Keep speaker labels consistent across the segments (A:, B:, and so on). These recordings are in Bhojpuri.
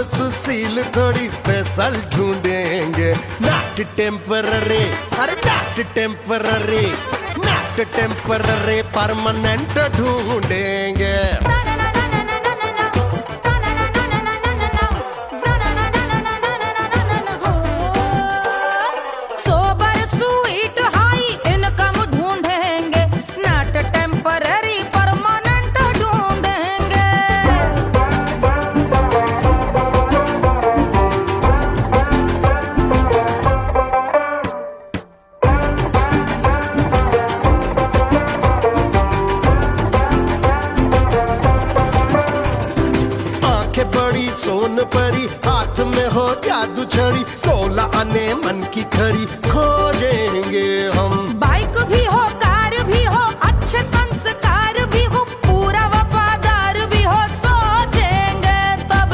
A: सुपर सुशील थोड़ी स्पेशल ढूंढेंगे, नॉट टेम्पररी, अरे not temporary, not temporary, permanent ढूंढेंगे। सोन परी, हाथ में हो जादू छड़ी, 16 आने मन की खरी खोजेंगे हम।
B: बाइक भी हो, कार भी हो, अच्छे संस्कार भी हो, पूरा वफादार भी हो, सोचेंगे तब।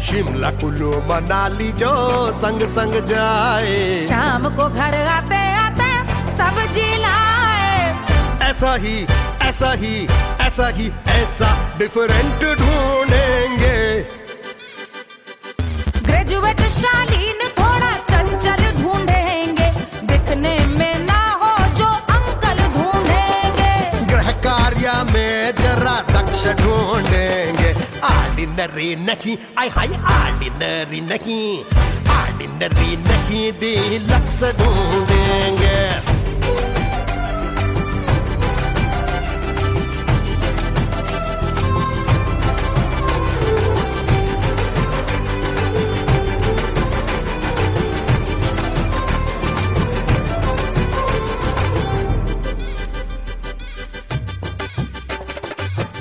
A: शिमला कुल्लू मनाली जो संग संग जाए,
B: शाम को घर आते आते सब्जी लाए।
A: ऐसा ही ऐसा ही ऐसा ही ऐसा डिफरेंट ढूंढेंगे।
B: ग्रेजुएट शालीन थोड़ा चंचल ढूंढेंगे, दिखने में ना हो जो अंकल ढूंढेंगे।
A: गृह कार्य में जरा दक्ष ढूंढेंगे, ऑर्डिनरी नहीं, आय हाय ऑर्डिनरी नहीं, ऑर्डिनरी नहीं, डीलक्स ढूंढेंगे।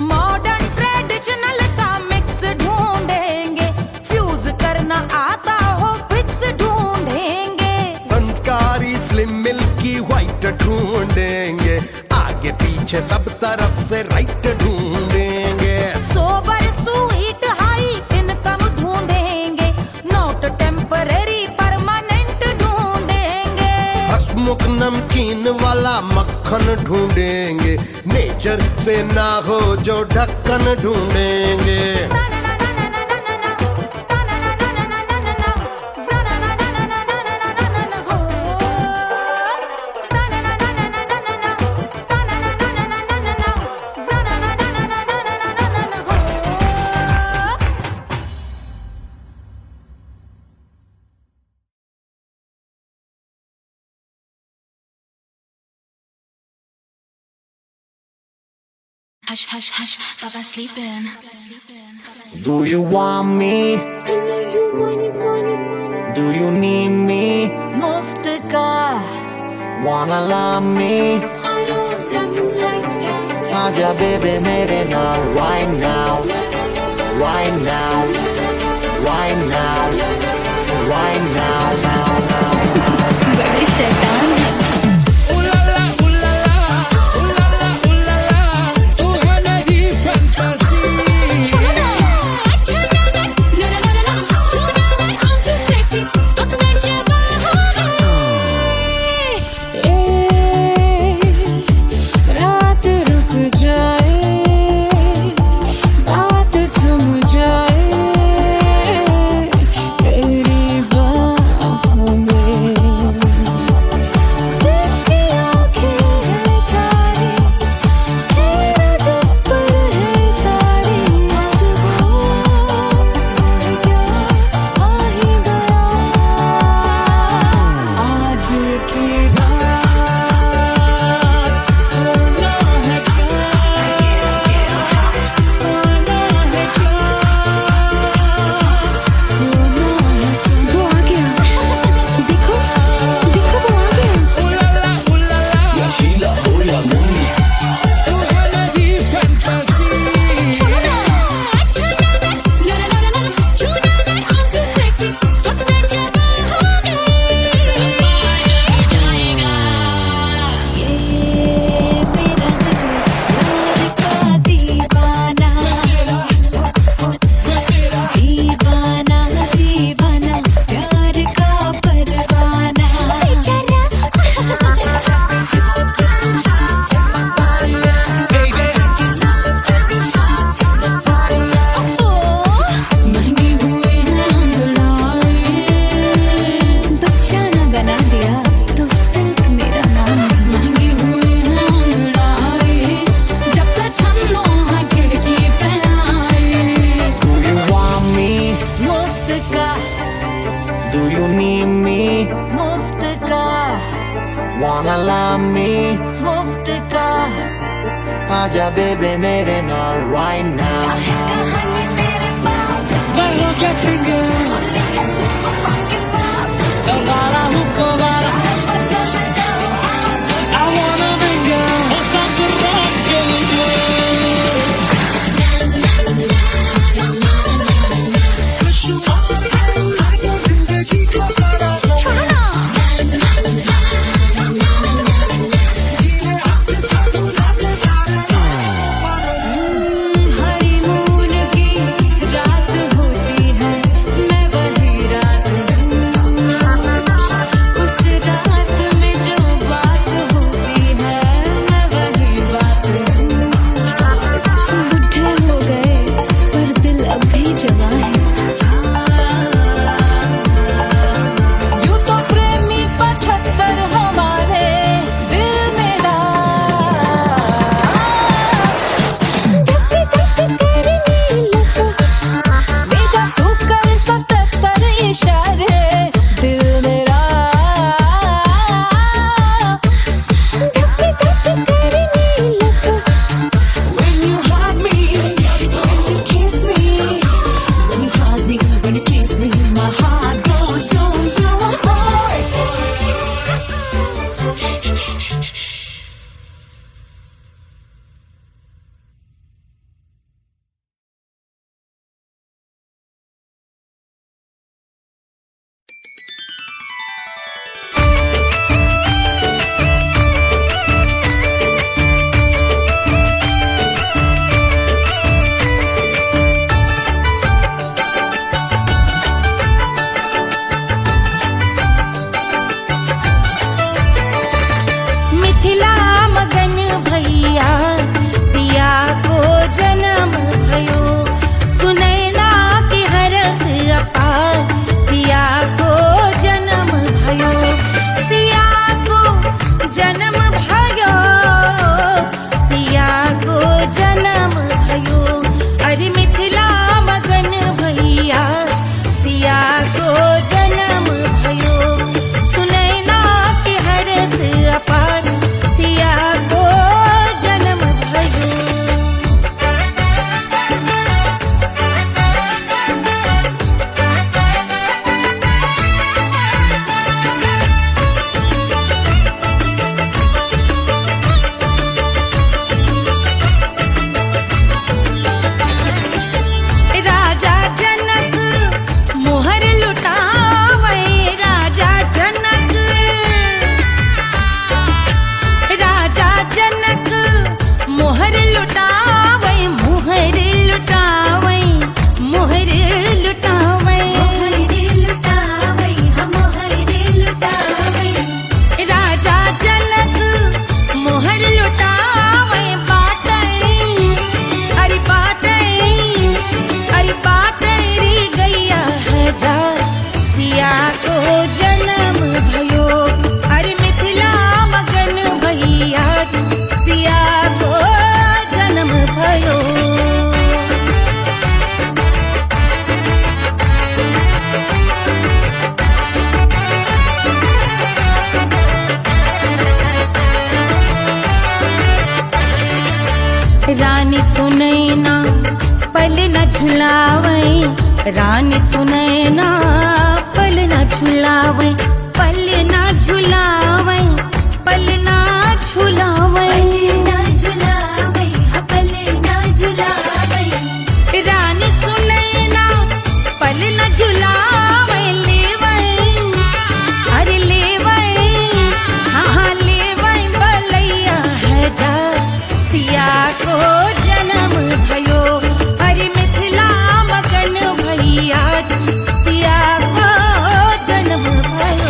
B: मॉडर्न ट्रेडिशनल का मिक्स ढूंढेंगे, फ्यूज करना आता हो फिक्स ढूंढेंगे।
A: संस्कारी स्लिम मिल्की व्हाइट ढूंढेंगे, आगे पीछे सब तरफ से राइट ढूंढेंगे।
B: सोबर स्वीट हाई इनकम ढूंढेंगे, नॉट टेम्पररी परमानेंट ढूंढेंगे।
A: हसमुख नमकीन वाला मक्खन ढूंढेंगे, नेचर से ना हो जो ढक्कन ढूंढेंगे।
C: Hush, hush, hush, Baba sleeping.
D: Do you want me?
C: I know you want it.
D: Do you need me?
C: Mufta ka.
D: Wanna love me?
C: I don't love you like that.
D: Aja baby mere naal right now, right now, right now, right now, now, now.
C: Bade shaitan hai.
D: आजा बेबे मेरे नाल right now.
E: मैं हूँ क्या सिंगर वाला हूँ को वाला I wanna bring you home to rock and roll. खुशू आगे जिंदगी को सारा
B: छोड़ो हनीमून की रात होती है मैं वही रात हूँ उस रात में जो बात होती है मैं वही बात हूँ बुढ़े हो गए पर दिल अब भी जवां है यूं तो प्रेमी 75 हमारे दिल मेरा भेजा तू कर 77 इशारे दिल मेरा When you hug me, when you kiss me, when you hug me, when you kiss me, my heart goes zoom zoom. Mithila मगन भैया सिया को जन्म भयो सुनैना की हरस अपार सिया को जन्म भयो सिया को जन्म भयो सिया को जन्म भयो अरे मिथिला मगन भैया सिया को जन्म भयो सुनैना की हरस अपार सिया को जन्म भयो राजा जनक मोहर लुटावे राजा जनक राजा जनक मोहर लुटावे मोहर लुटावे मोहर लुटावे राजा जनक मोहर लुटावे अरे बाटे री गैया हजार सिया को जन्म भयो अरे मिथिला मगन भैया सिया को जन्म भयो रानी सुनैना पल न झुलावे रानी सुनैना पल न झुलावे पल न झुलावे पल न झुलावे रानी सुनैना पल न झुलावे लेवे अरे लेवे हाँ लेवे बलैया है जा सिया को जन्म भयो अरे मिथिला मगन भैया सिया को जन्म भयो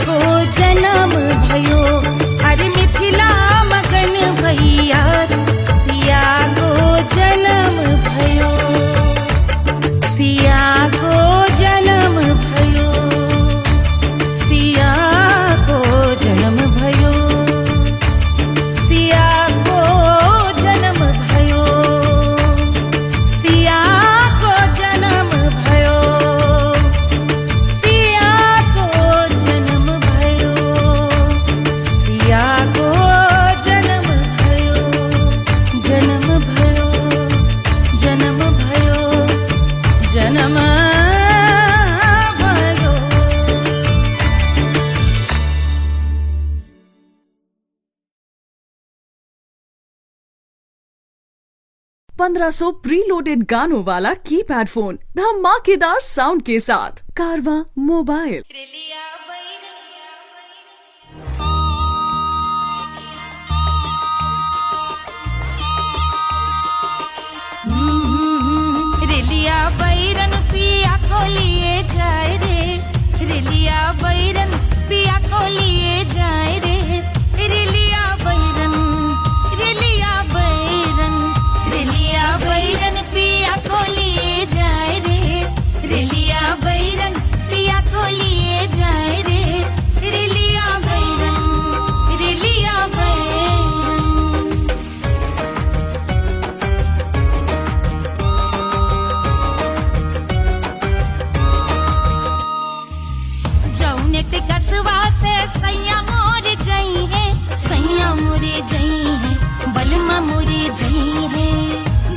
B: को जन्म भयो अरे मिथिला मगन भैया सिया को जन्म भयो सिया को जन्म भयो सिया को जन्म भयो सिया को जन्म भयो सिया को जन्म भयो सिया को जन्म भयो सिया को जन्म भयो जन्म भयो जन्म भयो जन्म भयो
F: 1500 प्रीलोडेड गानों वाला कीपैड फोन धमाकेदार साउंड के साथ कारवा मोबाइल।
B: रेलिया बैरन पिया को लिए जाए रे रेलिया बैरन पिया को लिए जाए रे रेलिया बैरन रेलिया बैरन रेलिया बैरन पिया को लिए जाए रे रेलिया बैरन पिया को लिए जाए रे रेलिया बैरन रेलिया बैरन जौने टिकसवा से सैया मोर जई है सैया मोरे जई है बलमा मोरे जई है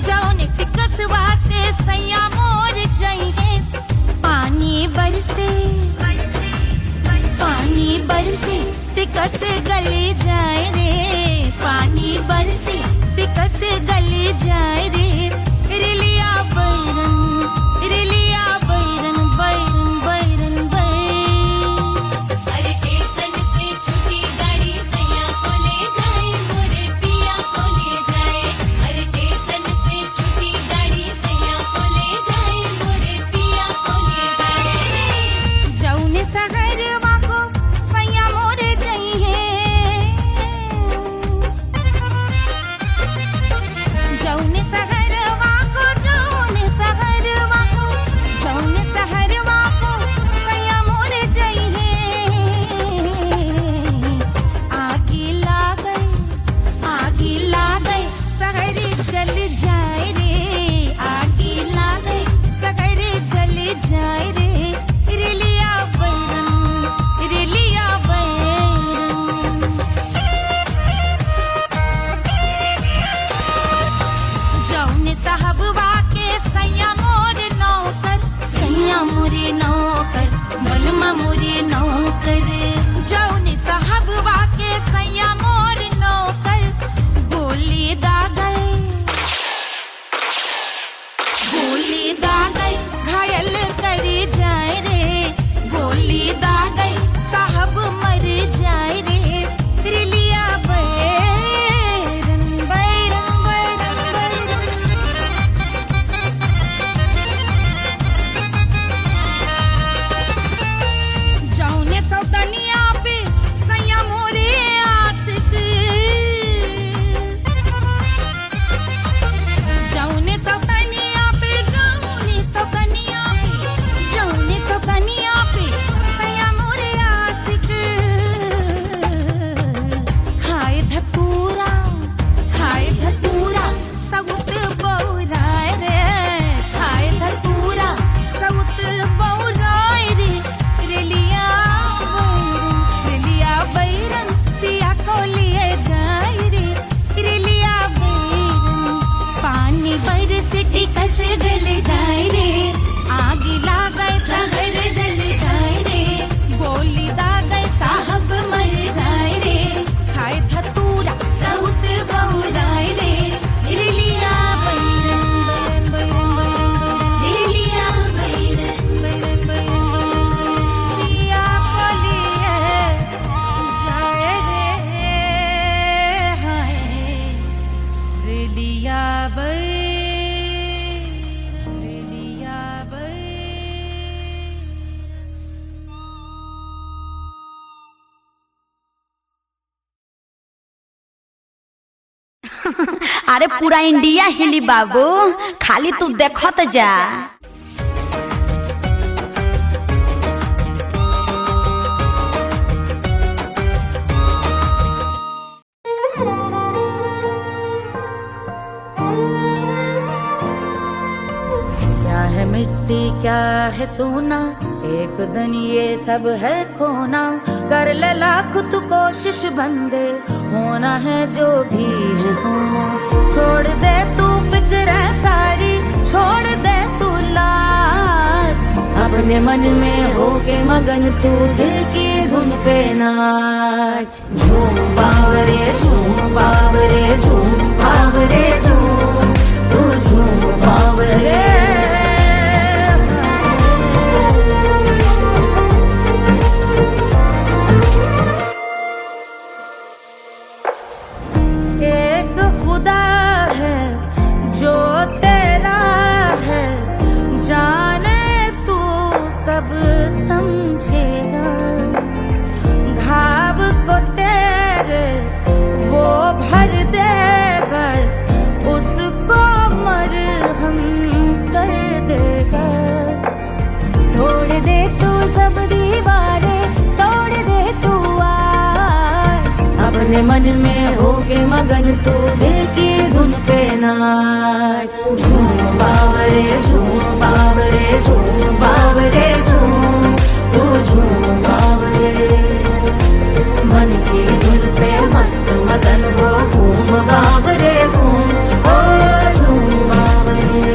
B: जौने टिकसवा से सैया मोर जई है पानी बरसे टिकस गले जाए रे पानी बरसे टिकस गले जाए रे रेलिया बैरन बैरन बैरन अरे स्टेशन से छुट्टी गाड़ी सैया को ले जाए मोरे पिया को ले जाए अरे स्टेशन से छुट्टी गाड़ी सैया को ले जाए मोरे पिया को ले जाए जौने शहरवा को सैया मोरे जई है जौने शहर
G: अरे पूरा इंडिया हिली बाबू, खाली तू देखत जा।
B: क्या है मिट्टी क्या है सोना, एक दिन ये सब है खोना। कर ले लाख तू कोशिश बंदे, होना है जो भी है होना। छोड़ दे तू फिक्र सारी, छोड़ दे तू लाज, अपने मन में होके मगन तू दिल की धुन पे नाच। झूम बावरे झूम बावरे झूम बावरे झूम, तू झूम बावरे। एक खुदा है जो तेरा है, जाने तू कब समझेगा। घाव को तेरे वो भर देगा, उसको मरहम कर देगा। तोड़ दे तू सब दीवारें, तोड़ दे तू आज, अपने मन में होके मगन तू दिल की धुन पे नाच। झूम बावरे झूम बावरे झूम बावरे झूम, तू झूम बावरे। मन की धुन पे मस्त मगन हो, घूम बावरे घूम, ओ झूम बावरे।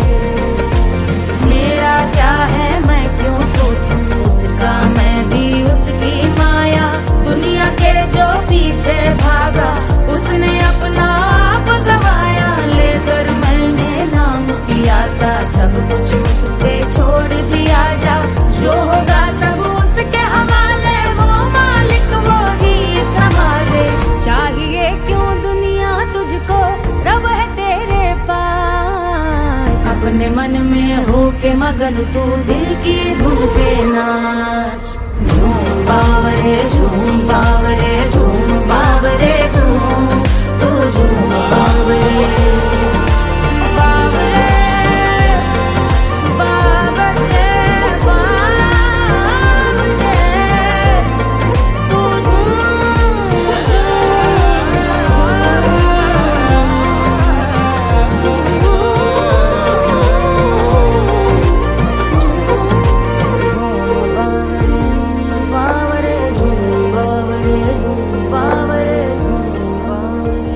B: मेरा क्या है मैं क्यों सोचूं, उसका मैं भी उसकी माया। दुनिया के जो पीछे भागा, उसने अपना आप गवाया। लेकर मैंने नाम किया था, सब कुछ उस पे छोड़ दिया जा। जो होगा सब उसके हवाले, वो मालिक वो ही संभाले। चाहिए क्यों दुनिया तुझको, रब है तेरे पास। अपने मन में होके मगन तू दिल की धुन पे नाच। झूम बावरे झूम बावरे झूम बावरे झूम, तू झूम बावरे। बावरे बावरे बावरे, तू बावरे झूम बावरे झूम बावरे झूम बावरे।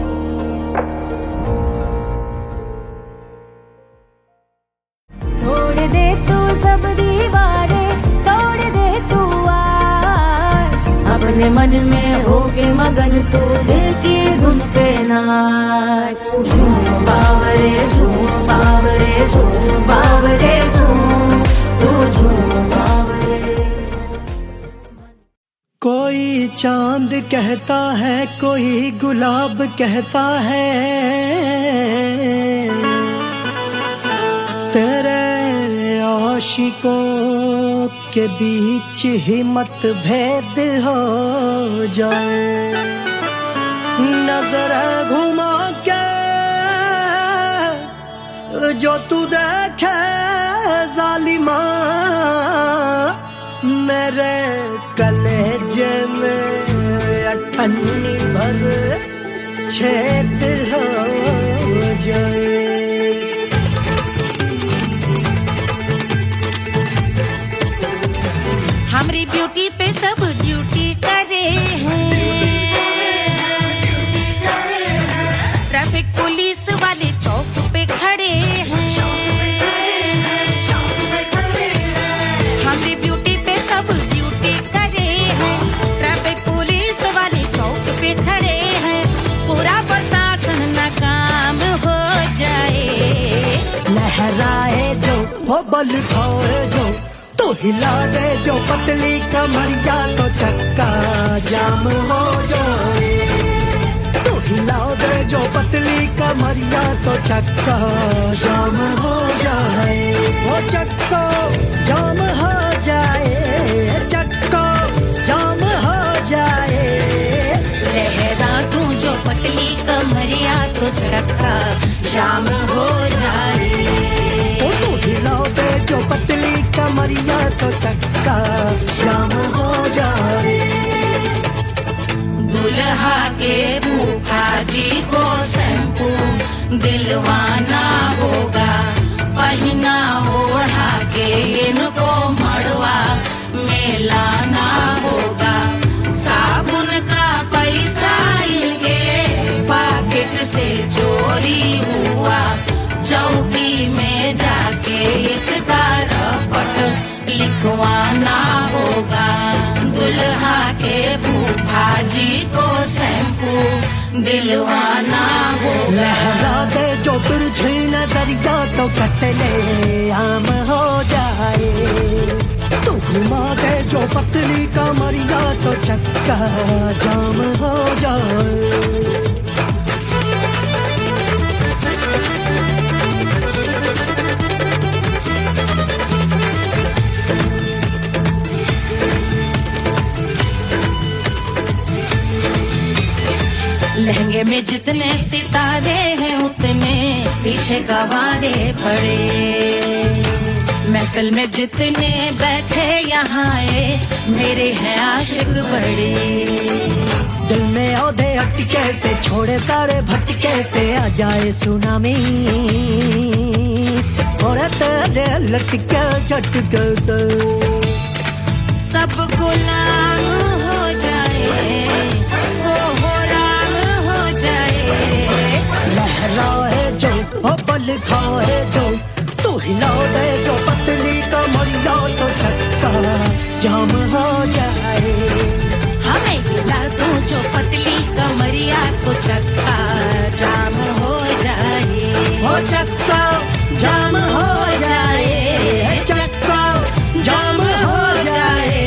B: तोड़ दे तू सब दीवारें, तोड़ दे तू आज, अपने मन में होके मगन तू दिल की धुन पे नाच। झूम बावरे झूम बावरे झूम बावरे झूम, तू झूम बावरे।
H: कोई चांद कहता है, कोई गुलाब कहता है, तेरे आशिकों के बीच ही मतभेद हो जाए। नजर घुमा के जो तू देखे जालिमा, मेरे कलेजे में अठन्नी भर छेद हो जाए।
B: हमारी ब्यूटी पे सब ड्यूटी करे हैं, ट्रैफिक पुलिस वाले चौक पे खड़े हैं। हमारी ब्यूटी पे सब ड्यूटी करे हैं, ट्रैफिक पुलिस वाले चौक पे खड़े हैं। पूरा प्रशासन नाकाम हो जाए।
H: लहराए जो वो बल खाए जो, तो हिला दे जो पतली कमरिया, तो चक्का जाम हो जाए। तो हिला दे जो पतली कमरिया, तो चक्का जाम हो जाए। वो चक्का जाम हो जाए, चक्का जाम हो जाए।
B: लहरा तू जो पतली कमरिया, तो चक्का शाम हो जाए।
H: ओ तू हिला दे जो पतली कमरिया तो चक्का जाम हो जाए।
B: दुल्हा के फूफा जी को शैम्पू दिलवाना होगा, पहना ओढ़ा के इनको मड़वा में लाना होगा। साबुन का पैसा इनके पॉकेट से चोरी हुआ, चौकी में जाके इसका रपट लिखवाना होगा। दुल्हा के फूफा जी को शैम्पू दिलवाना होगा।
H: लहरा दे जो तुझे नजरिया तो कतले आम हो जाए। तू घुमा दे जो पतली कमरिया तो चक्का जाम हो जाए।
B: लहंगे में जितने सितारे हैं उतने पीछे गवारे पड़े। महफिल में जितने बैठे यहाँ आए मेरे हैं आशिक बड़े।
H: दिल में औधे अटके से छोड़े सारे भटके से आ जाए सुनामी, और तेरे लटके झटके से
B: सब गुलाम हो जाए,
H: लहराए जो ओ बल खाए जो, तू हिला दे जो पतली कमरिया तो चक्का जाम हो जाए।
B: हमें हिला दूं जो पतली कमरिया तो चक्का जाम हो जाए।
H: हो चक्का जाम हो जाए, चक्का जाम हो जाए।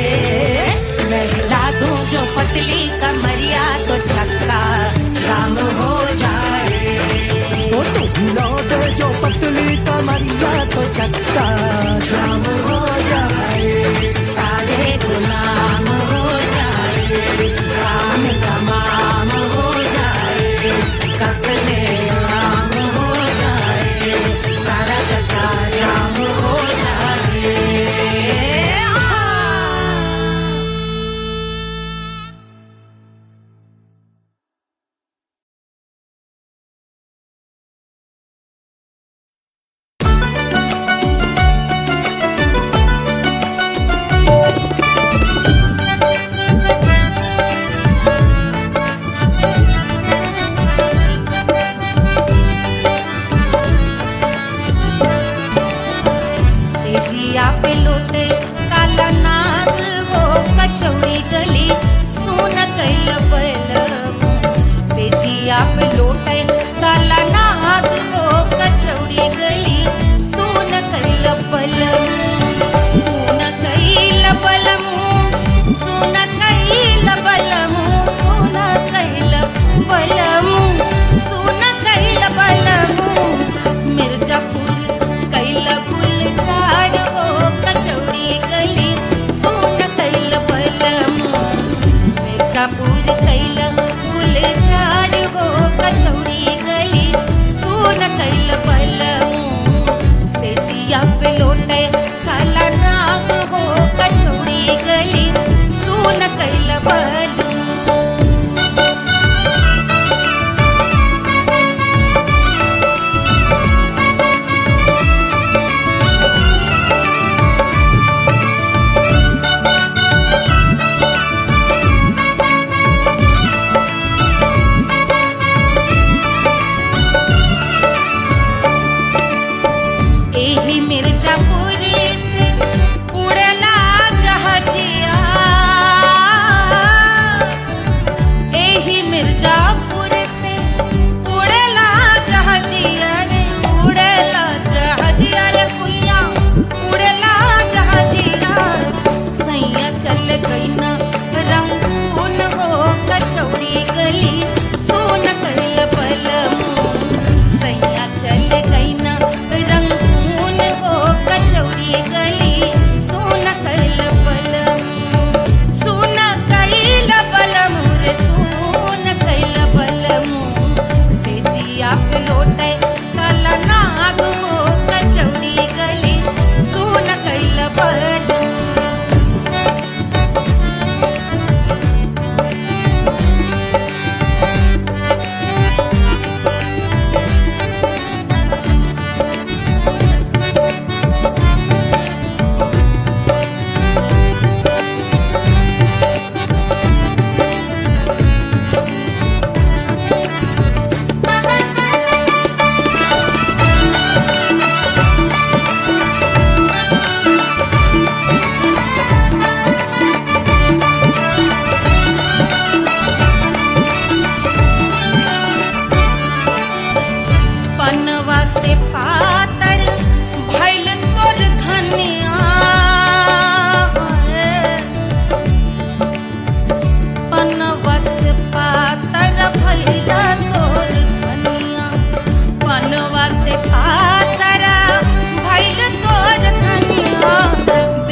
B: मैं हिला दूं जो पतली कमरिया तो चक्का जाम हो जाए।
H: ओ तू हिला दे जो पतली कमरिया तो चक्का जाम हो जाए।
B: सारे गुलाम हो जाए, काम तमाम हो जाए, कत्ले आम हो जाए, सारा चक्का जाम हो जाए। सेजिया पे लोटे काला नाग वो कचौड़ी गली सुन कैल बलम। सेजिया पे लोटे काला नाग वो कचौड़ी गली सुन कैल बलम। सुन कैल बलम, सुन कैल बलम, सुन कैल बलम, सुन कैल बलम। मिर्जापुर कैल गुलजार हो कचौड़ी गली सुन कैल बलम। मिर्जापुर कैल गुलजार हो कचौड़ी गली सुन कैल बलम। सेजिया पे लोटे काला नाग हो कचौड़ी गली सुन कैल बलम।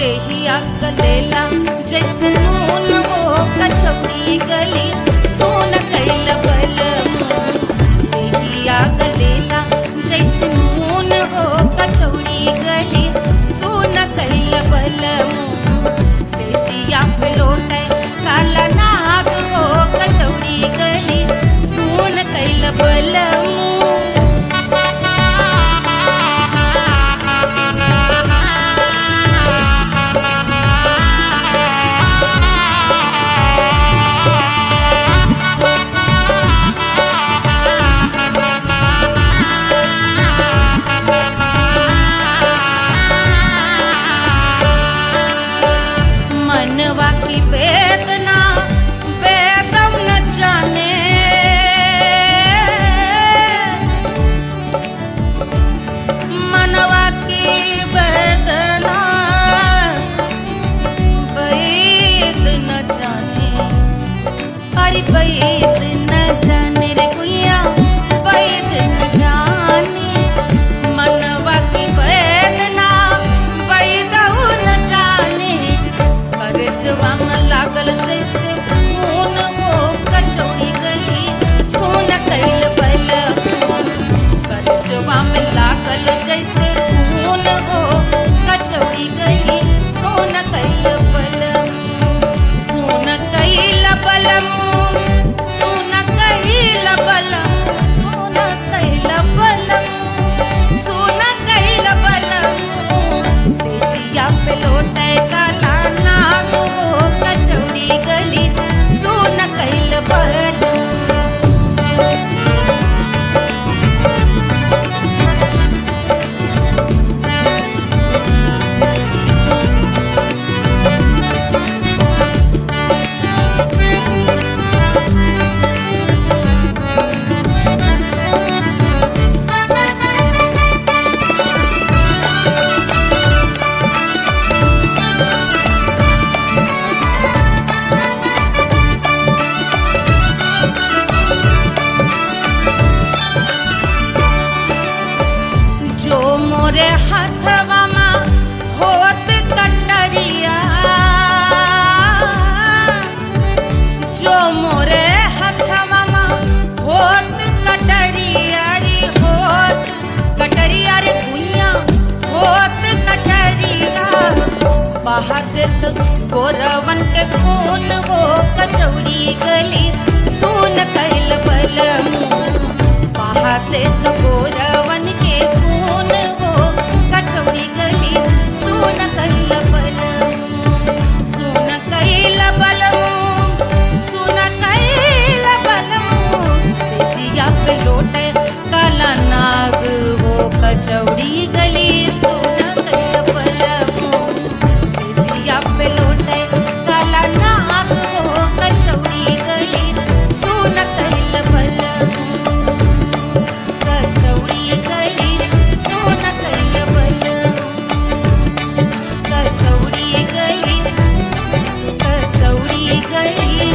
B: देहिया गलेला जैसे नून वो कचौड़ी गली सोन कैल बलमू देहिया गलेला जैसे नून वो कचौड़ी गली सोन कैल बलमू से जिया पे लौटे काला नाग वो कचौड़ी गली सोन कैल बलमू मनवा की वेदना वेदम न जाने मनवा की वेदना वेद न जाने अरे वेद न जाने रे गुइया वेद न जाने मनवा की वेदना वेद न जाने करजवा में लागल जैसे खून वो कचौड़ी गली सोन कैल बलमू करजवा में लागल जैसे खून वो कचौड़ी गली सोन कैल बलमू सोन कैल बलमू सोन कैल बलमू सोन कैल बलमू से जिया पे लौटे काला नाग वो कचौड़ी गली सोन कैल बलमू जो मोरे हाथवा में होत कटरिया जो मोरे हाथवा में होत कटरिया रे होत कटरिया रे भुइया होत कटरिया बाहर तो गोरवन के खून वो कचौड़ी गली सोन कैल बलमू बाहर तो गोरवन के खून वो कचौड़ी गली सोन कैल बलमू सोन कैल बलमू सोन कैल बलमू से जिया पे लौटे काला नाग वो कचौड़ी गली सोन कैल बलमू से जिया पे लौटे काला नाग वो कचौड़ी गली सोन कैल बलमू कचौड़ी गली सोन कैल बलमू कचौड़ी गली कचौड़ी गली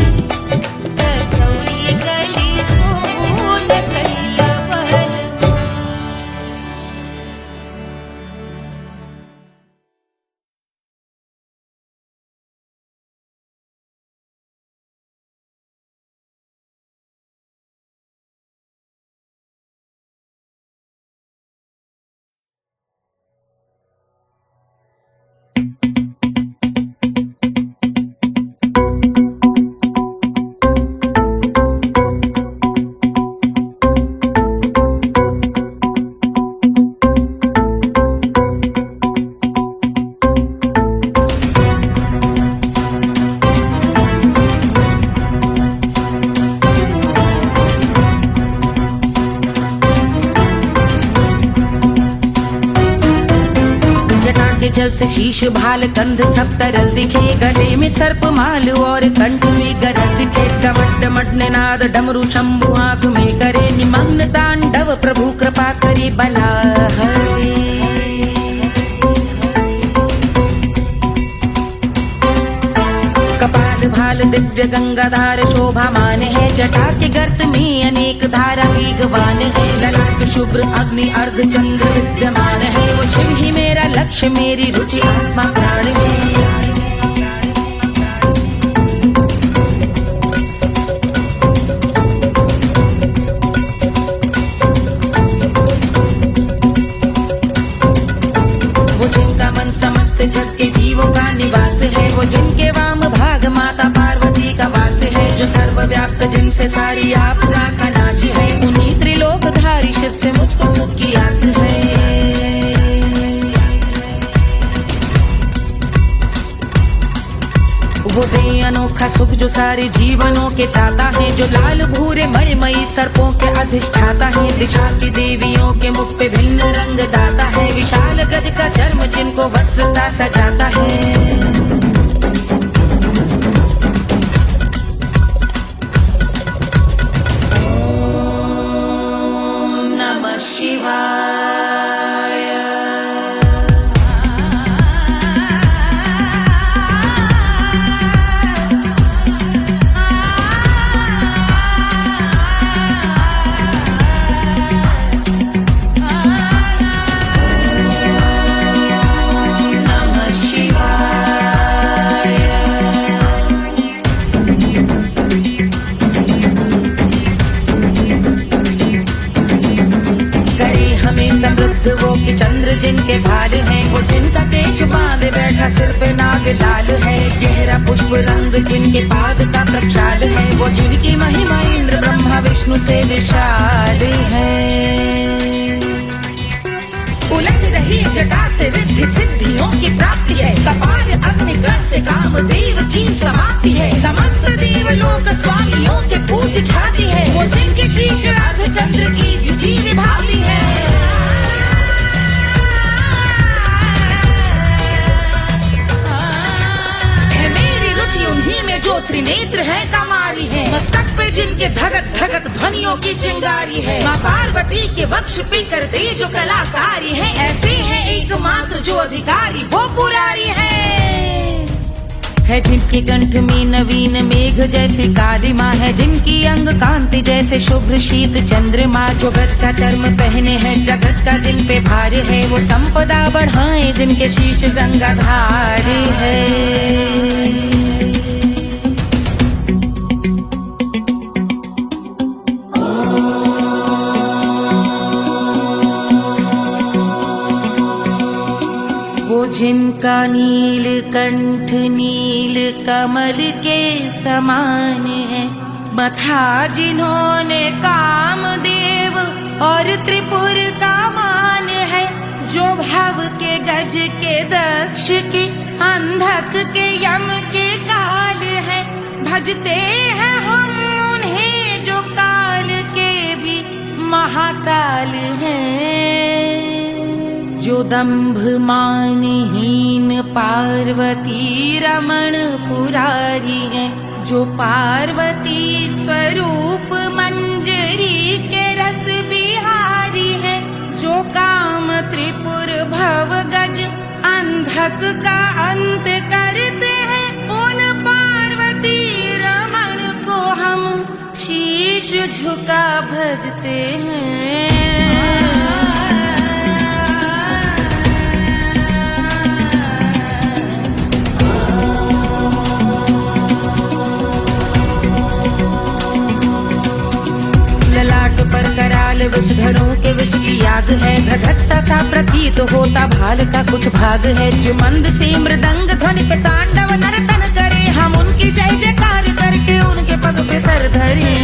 B: कचौड़ी गली सोन कैल बलमू जल से शीश भाल कंध सब तरल दिखे गले में सर्प माल और कंठ में गरज दिखे डमट डमट निनाद डमरू शंभु आंख में करे निमग्न तांडव प्रभु कृपा करे बला हरे कपाल भाल दिव्य गंगाधार शोभामान है जटा के गर्त में अनेक धारा वेगवान है ललाट शुभ्र अग्नि अर्ध चंद्र विद्यमान है वो शिव ही मेरा लक्ष्य मेरी रुचि आत्मा प्राण है
I: जहाँ निवास है, वो जिनके वाम भाग माता पार्वती का वास है, जो सर्वव्याप्त जिनसे सारी आपदा का नाश है, उन्हीं त्रिलोकधारी शिव से मुझको सुख की आस है। वो दे अनोखा सुख जो सारे जीवनों के दाता है, जो लाल भूरे मणिमयी सर्पों के अधिष्ठाता है, दिशा की देवियों के मुख पे भिन्न रंग दाता है, विशाल गज का चर्म जिनको वस्त्र सा सजाता है। ओम नमः शिवाय। समृद्ध वो कि चंद्र जिनके भाल हैं, वो जिनका केश बांधे बैठा सिर पे नाग लाल है, गहरा पुष्प रंग जिनके पाद का प्रक्षाल है, वो जिनकी महिमा इंद्र ब्रह्मा विष्णु से विशाल है। उलझ रही जटा से रिद्धि सिद्धियों की प्राप्ति है, कपाल अग्निगण से कामदेव की समाप्ति है, समस्त देवलोक स्वामियों के पूज ख्याति है, वो जिनके शीश अर्धचंद्र की जुदी निभाती है। उन्हीं में जो त्रिनेत्र है कमारी है, मस्तक पे जिनके धगत धगत ध्वनियों की चिंगारी है, माँ पार्वती के वक्ष पे करते जो कलाकारी है, ऐसे हैं एकमात्र जो अधिकारी वो पुरारी है जिनके कंठ में नवीन मेघ जैसे काली माँ है, जिनकी अंग कांति जैसे शुभ्र शीत चंद्रमा, जो गज का चर्म पहने हैं जगत का जिन पे भार है, वो संपदा बढ़ाए जिनके शीश गंगाधार है। जिनका नील कंठ नील कमल के समान है, मथा जिन्होंने कामदेव और त्रिपुर का मान है, जो भव के गज के दक्ष के अंधक के यम के काल है, भजते हैं हम उन्हें जो काल के भी महाकाल हैं, जो दंभ मानहीन पार्वती रमण पुरारी है, जो पार्वती स्वरूप मंजरी के रस बिहारी है, जो काम त्रिपुर भव गज अंधक का अंत करते हैं, उन पार्वती रमण को हम शीश झुका भजते हैं। पर कराल विषधरों के विष की आग है, धधकता सा प्रतीत होता भाल का कुछ भाग है, जो मंद से मृदंग ध्वनि पे तांडव नर्तन करे, हम उनकी जय जयकार करके उनके पद पे सर धरे।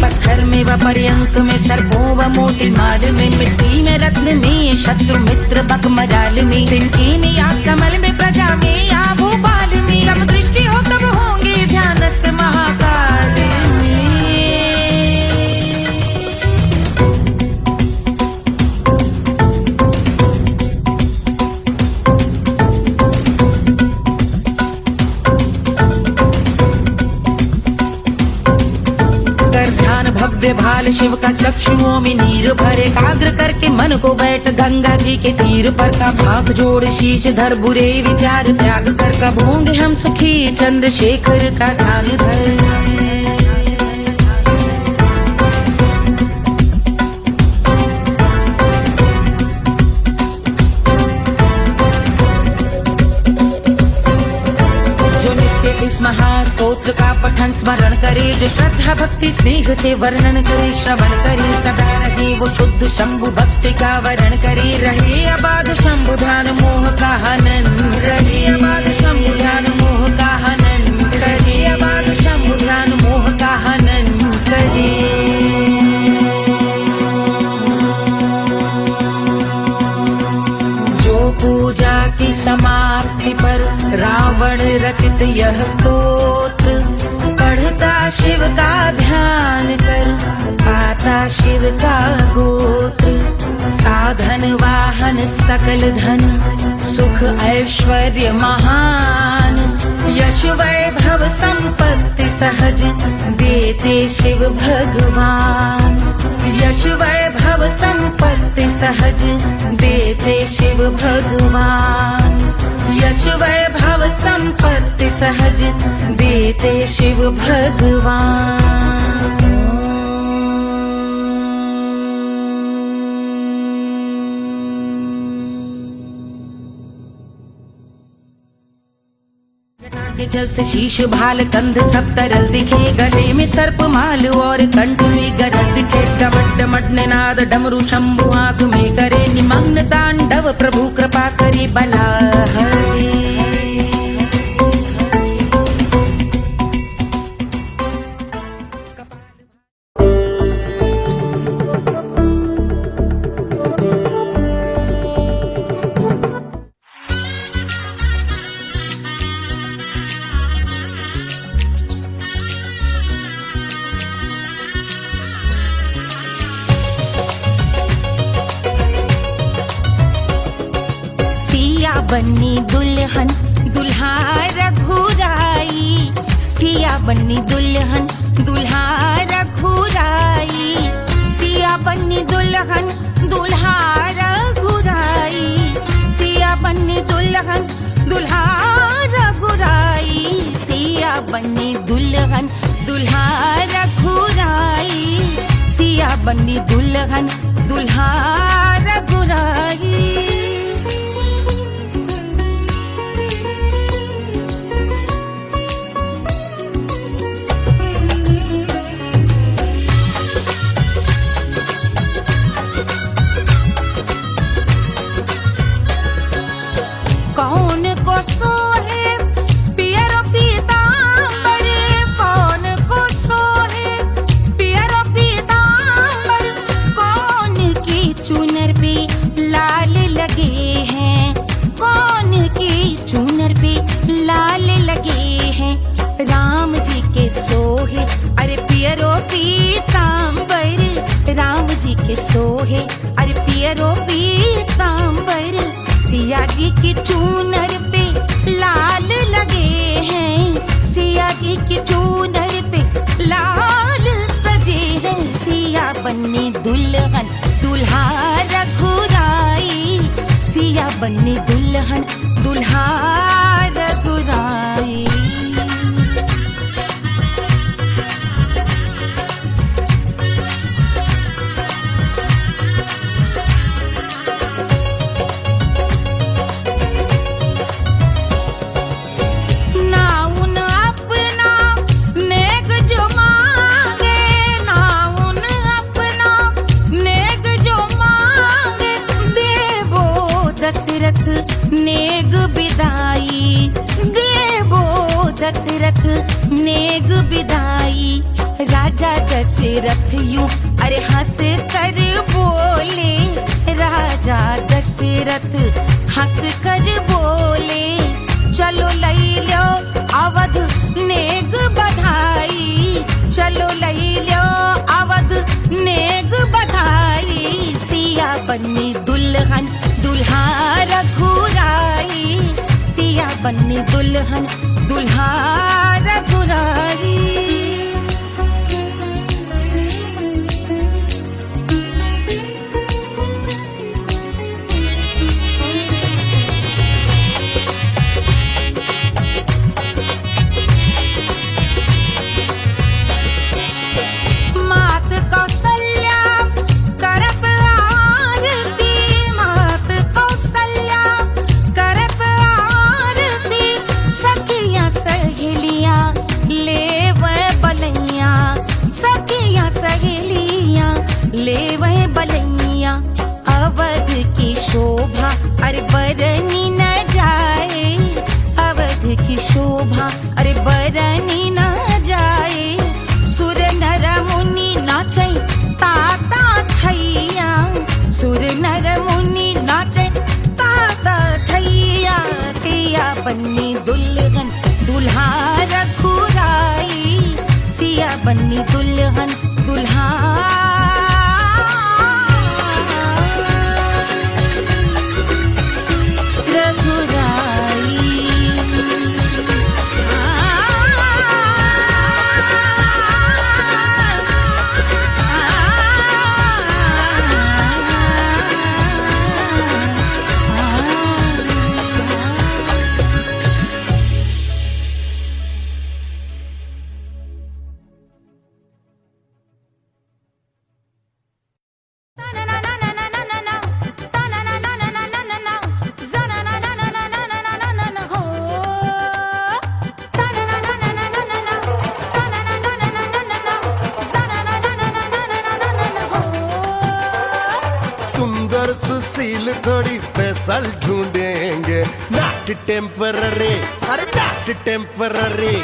I: पत्थर में व पर्यंक में सर्पों व मोती माल में, मिट्टी में रत्न में शत्रु मित्र बक मजाल में, तिनके में या कमल में प्रजा में या भोपाल में, सब दृष्टि हो तब होंगे ध्यानस्थ महाकाल में। भव्य भाल शिव का चक्षुओं में नीर भरे, एकाग्र करके मन को बैठ गंगा जी के तीर पर, का भाग जोड़ शीश धर बुरे विचार त्याग कर, कब होंगे हम सुखी चंद्रशेखर का ध्यान धर। महास्तोत्र का पठन स्मरण करे, जो श्रद्धा भक्ति स्नेह से वर्णन करे, श्रवण करे सदा रहे वो शुद्ध शंभु भक्ति का वरण करे, रहे अबाध शंभु ध्यान मोह का हनन, रहे अबाध शंभु ध्यान मोह का हनन करे, अबाध शंभु ध्यान मोह का हनन करे। पूजा की समाप्ति पर रावण रचित यह स्तोत्र, पढ़ता शिव का ध्यान कर पाता शिव का गोत्र, साधन वाहन सकल धन सुख ऐश्वर्य महान, यश वैभव संपत्ति सहज देते शिव भगवान, यश वैभव संपत्ति सहज देते शिव भगवान, यश वैभव संपत्ति सहज देते शिव भगवान। के जल से शीश भाल कंध सब तरल दिखे, गले में सर्प माल और कंठ में गरज दिखे, डमट डमट निनाद डमरू शंभु आंख में करे निमग्न तांडव, प्रभु कृपा करे बला हरे।
G: बन्नी दुल्हन दुल्हा रघुराई, सिया बन्नी दुल्हन दुल्हा रघुराई, सिया बन्नी दुल्हन दुल्हा रघुराई, सिया बन्नी दुल्हन दुल्हा रघुराई, सिया बन्नी दुल्हन दुल्हा रघुराई, सिया बन्नी दुल्हन दुल्हा रघुराई। राम जी के सोहे अरे पियरो पीतांबर, राम जी के सोहे अरे पियरो पीतांबर, सिया जी की चूनर पे लाल लगे हैं, सिया जी की चूनर पे लाल सजे हैं, सिया बन्नी दुल्हन दुल्हा रघुराई, सिया बन्नी दुल्हन दुल्हा रघुराई। नेग बिदाई देवो दशरथ नेग बिदाई, राजा दशरथ यूं अरे हंस कर बोले, राजा दशरथ हंस कर बोले, चलो लई लो अवध नेग बधाई, चलो लई लो अवध नेग बधाई, सिया बन्नी दुल्हन दुल्हा रघुराई, सिया बन्नी दुल्हन दुल्हा रघुराई। सखियां सहेलियां बन्नी दुल्हन दुल्हा रघुराई, सिया बन्नी दुल्हन दुल्हा
A: सुशील थोड़ी स्पेशल ढूंढेंगे, नॉट टेम्पररी, अरे not temporary,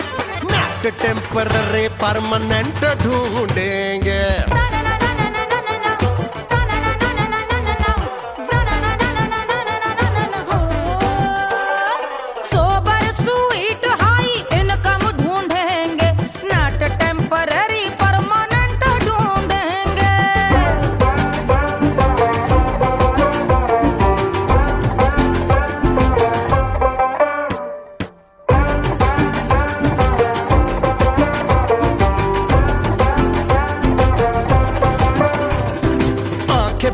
A: not temporary, permanent ढूंढेंगे।
G: सोबर स्वीट हाई इनकम ढूंढेंगे, नॉट टेम्पररी परमानेंट ढूंढेंगे।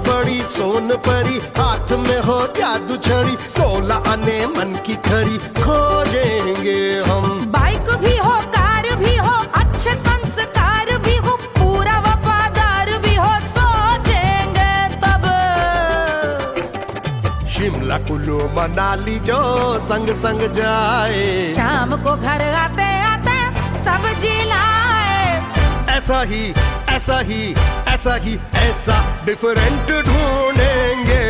A: बड़ी सोन परी, हाथ में हो जादू छड़ी, 16 आने मन की खरी खोजेंगे हम।
G: बाइक भी हो कार भी हो, अच्छे संस्कार भी हो, पूरा वफादार भी हो, सोचेंगे तब।
A: शिमला कुल्लू मनाली जो संग संग जाए,
G: शाम को घर आते आते सब्जी लाए।
A: ऐसा ही ऐसा ही ऐसा ही ऐसा डिफरेंट ढूंढेंगे।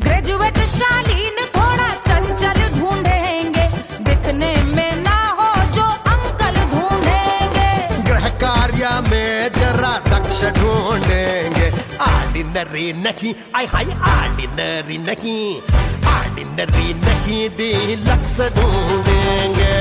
G: ग्रेजुएट शालीन थोड़ा चंचल ढूंढेंगे, दिखने में ना हो जो अंकल ढूंढेंगे।
A: गृह कार्य में जरा दक्ष ढूंढेंगे, ऑर्डिनरी नहीं, आई हाय ऑर्डिनरी नहीं, ऑर्डिनरी नहीं, डीलक्स ढूंढेंगे।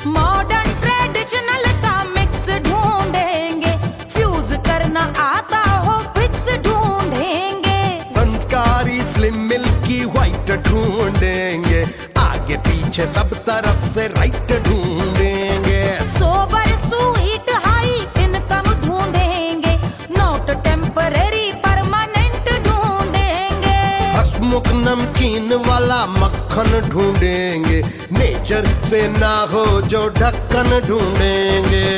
G: मॉडर्न ट्रेडिशनल का मिक्स ढूंढेंगे, फ्यूज करना आता हो फिक्स ढूंढेंगे।
A: संस्कारी स्लिम मिल्की व्हाइट ढूंढेंगे, आगे पीछे सब तरफ से राइट ढूंढेंगे।
G: सोबर स्वीट हाई इनकम ढूंढेंगे, नॉट टेम्पररी परमानेंट ढूंढेंगे।
A: हंसमुख नमकीन वाला मक्खन ढूंढेंगे, नेचर से ना हो जो ढक्कन ढूंढेंगे।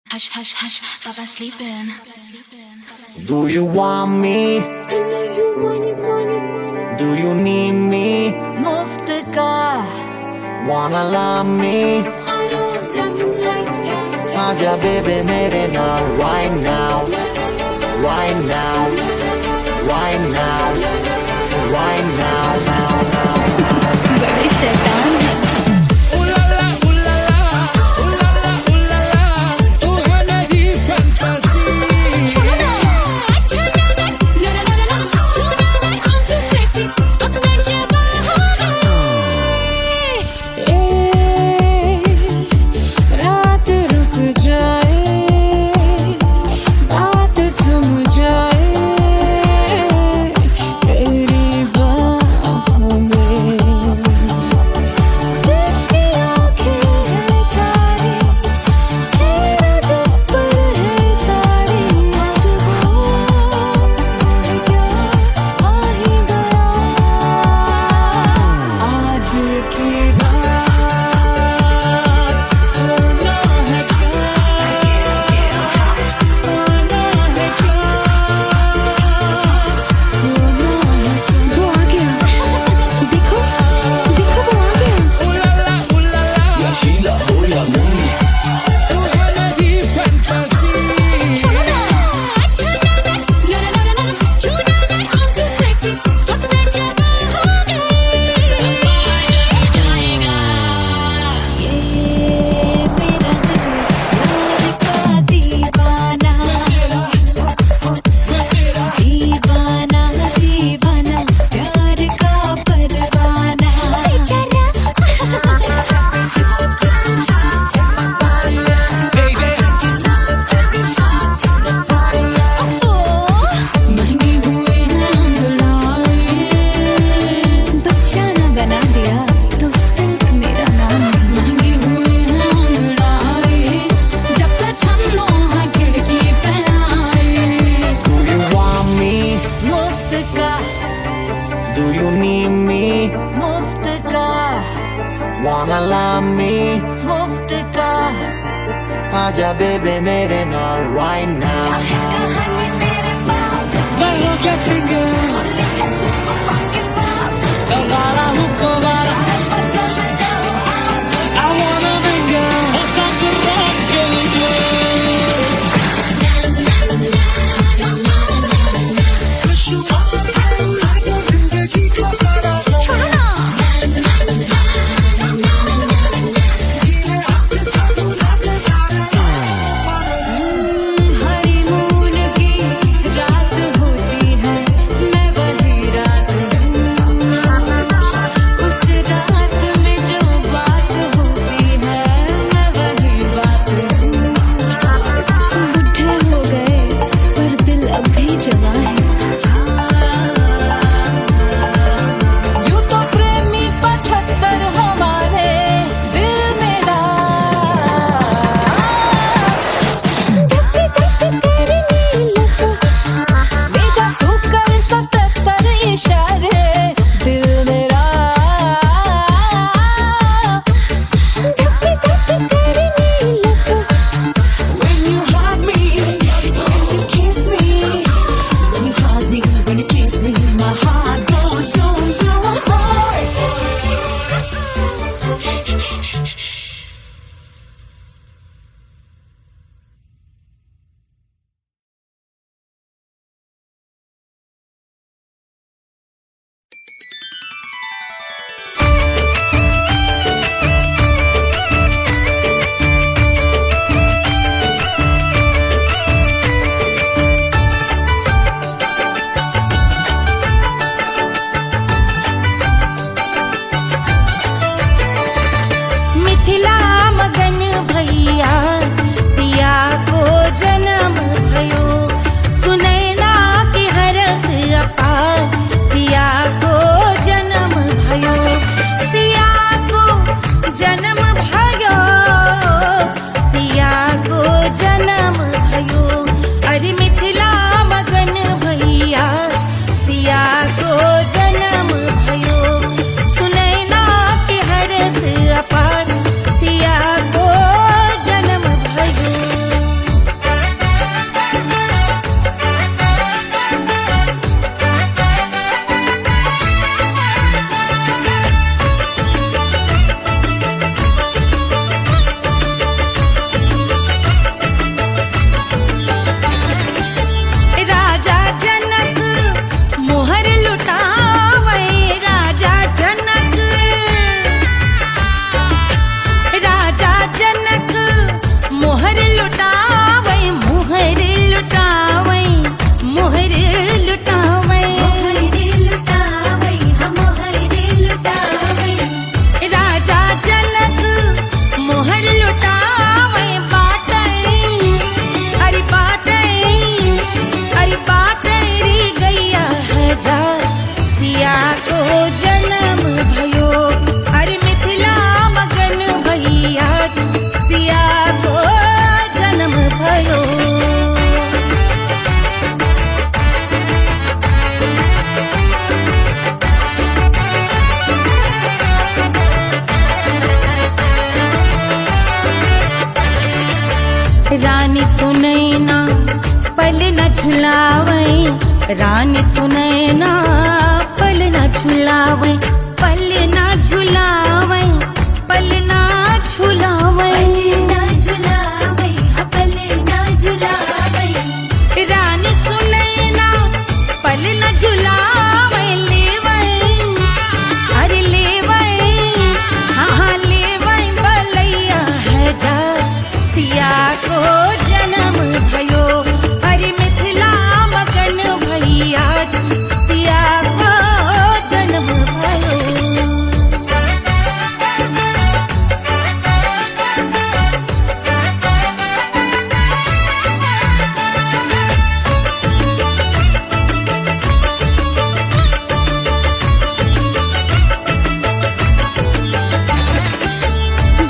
C: Hush, hush, hush, Papa's sleeping.
D: Do you want me? Do you need me?
B: मुफ्त का
D: Wanna love me? आजा baby मेरे नाल right now, right now, right now, right now, now, now.
B: बड़े शैतान हैं।
D: Do you need me?
B: मुफ्त का
D: Wanna love me?
B: मुफ्त का
D: आजा बेबे मेरे नाल right now.
E: Bailo que sigue. Cavala hukovala. I wanna venga. Osaka rock and roll.
B: Honeymoon की रात होती है, मैं वही रात हूँ। उस रात में जो बात होती है, मैं वही बात हूँ। बुढ़े हो गए पर दिल अब भी जवान है। यूं तो प्रेमी 75 हमारे दिल मेरा। भेजा तू कर 77 इशारे दिल मेरा। When you hug me, when you kiss me, when you hug me, when you kiss me, my heart goes zoom zoom.
G: Mithila मगन भैया सिया को जन्म भयो सुनैना की हरस अपार सिया को जन्म भयो सिया को जन्म भयो सिया को जन्म भयो अरे मिथिला मगन भैया सिया को जन्म भयो सुनैना की हरस अपार सिया को जन्म भयो राजा जनक मोहर लुटावे राजा जनक राजा जनक मोहर लुटावे मोहर लुटावे मोहर लुटावे राजा जनक मोहर लुटावे बाटे अरे बाटे अरे बाटे रे गैया हजार सिया को जन्म भयो अरे मिथिला मगन भैया सिया को जन्म भयो रानी सुनैना पल न झुलावे रानी सुनैना पल न झुलावे पल न झुलावे पल न झुलावे रानी सुनैना पल न झुलावे लेवे अरे लेवे हाँ लेवे बलैया है जा सिया को जन्म भयो अरे मिथिला मगन भैया सिया को जन्म भयो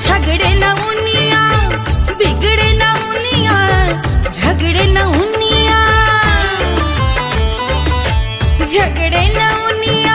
G: झगड़े न उनिया बिगड़े न उनिया झगड़े न उनिया झगड़े न उनिया